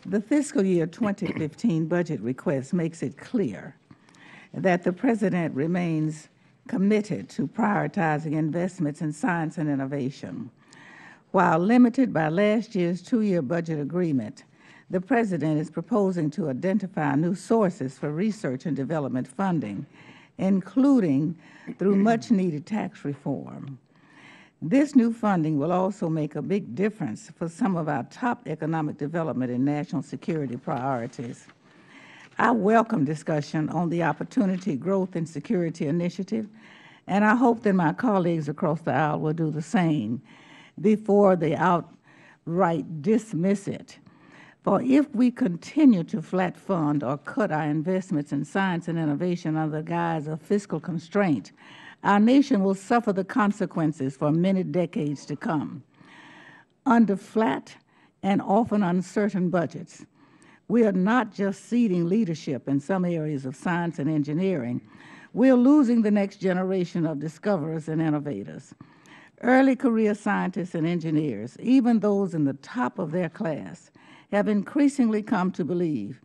The fiscal year 2015 budget request makes it clear that the President remains committed to prioritizing investments in science and innovation. While limited by last year's two-year budget agreement, the President is proposing to identify new sources for research and development funding, including through much-needed tax reform. This new funding will also make a big difference for some of our top economic development and national security priorities. I welcome discussion on the Opportunity, Growth, and Security Initiative, and I hope that my colleagues across the aisle will do the same before they outright dismiss it. For if we continue to flat fund or cut our investments in science and innovation under the guise of fiscal constraint, our nation will suffer the consequences for many decades to come. Under flat and often uncertain budgets, we are not just ceding leadership in some areas of science and engineering, we are losing the next generation of discoverers and innovators. Early career scientists and engineers, even those in the top of their class, have increasingly come to believe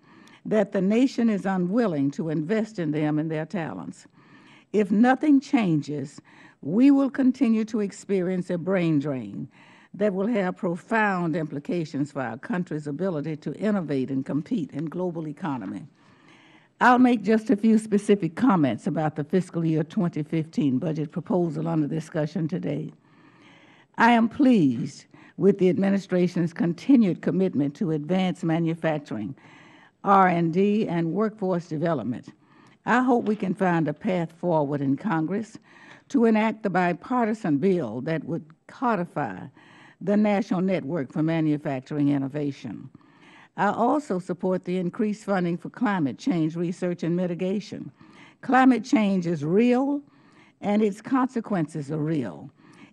that the nation is unwilling to invest in them and their talents. If nothing changes, we will continue to experience a brain drain that will have profound implications for our country's ability to innovate and compete in global economy. I'll make just a few specific comments about the fiscal year 2015 budget proposal under discussion today. I am pleased with the administration's continued commitment to advance manufacturing, R&D, and workforce development. I hope we can find a path forward in Congress to enact the bipartisan bill that would codify the National Network for Manufacturing Innovation. I also support the increased funding for climate change research and mitigation. Climate change is real, and its consequences are real.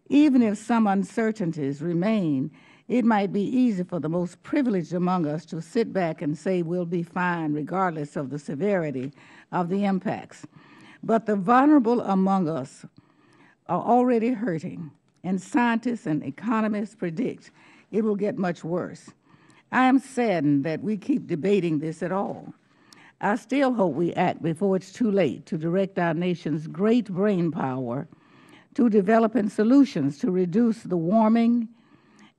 Even if some uncertainties remain, it might be easy for the most privileged among us to sit back and say we'll be fine regardless of the severity of the impacts. But the vulnerable among us are already hurting, and scientists and economists predict it will get much worse. I am saddened that we keep debating this at all. I still hope we act before it's too late to direct our nation's great brain power to developing solutions to reduce the warming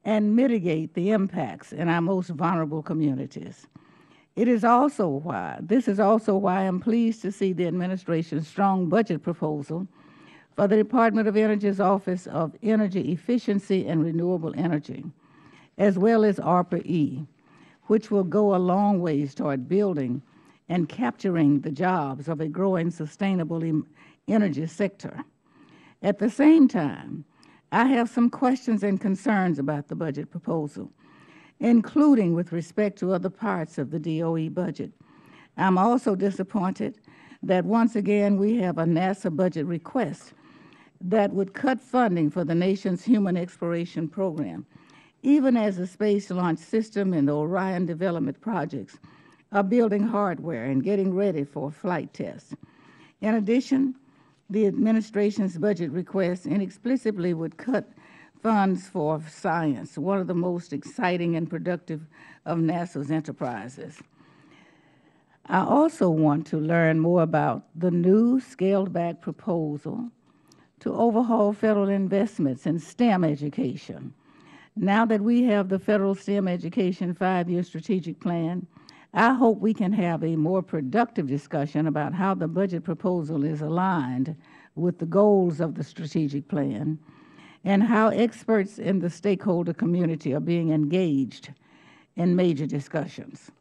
and mitigate the impacts in our most vulnerable communities. This is also why I am pleased to see the administration's strong budget proposal for the Department of Energy's Office of Energy Efficiency and Renewable Energy, as well as ARPA-E, which will go a long ways toward building and capturing the jobs of a growing sustainable energy sector. At the same time, I have some questions and concerns about the budget proposal, including with respect to other parts of the DOE budget. I'm also disappointed that once again we have a NASA budget request that would cut funding for the nation's human exploration program, even as the Space Launch System and the Orion development projects are building hardware and getting ready for flight tests. In addition, the administration's budget request inexplicably would cut funds for science, one of the most exciting and productive of NASA's enterprises. I also want to learn more about the new scaled-back proposal to overhaul federal investments in STEM education. Now that we have the federal STEM education 5-year strategic plan, I hope we can have a more productive discussion about how the budget proposal is aligned with the goals of the strategic plan and how experts in the stakeholder community are being engaged in major discussions.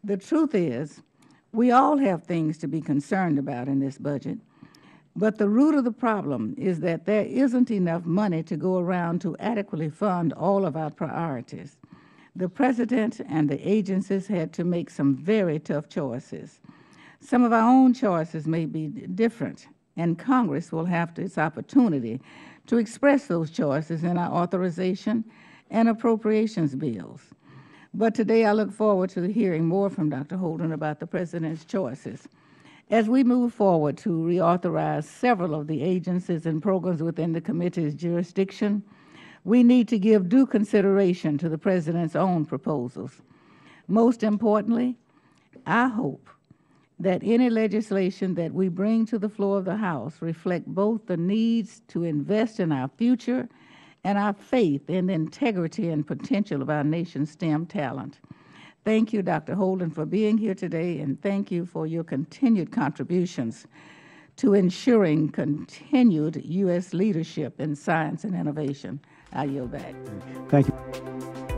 The truth is, we all have things to be concerned about in this budget, but the root of the problem is that there isn't enough money to go around to adequately fund all of our priorities. The President and the agencies had to make some very tough choices. Some of our own choices may be different, and Congress will have its opportunity to express those choices in our authorization and appropriations bills. But today I look forward to hearing more from Dr. Holdren about the President's choices. As we move forward to reauthorize several of the agencies and programs within the committee's jurisdiction, we need to give due consideration to the President's own proposals. Most importantly, I hope that any legislation that we bring to the floor of the House reflect both the needs to invest in our future and our faith in the integrity and potential of our nation's STEM talent. Thank you, Dr. Holdren, for being here today, and thank you for your continued contributions to ensuring continued U.S. leadership in science and innovation. I yield back. Thank you.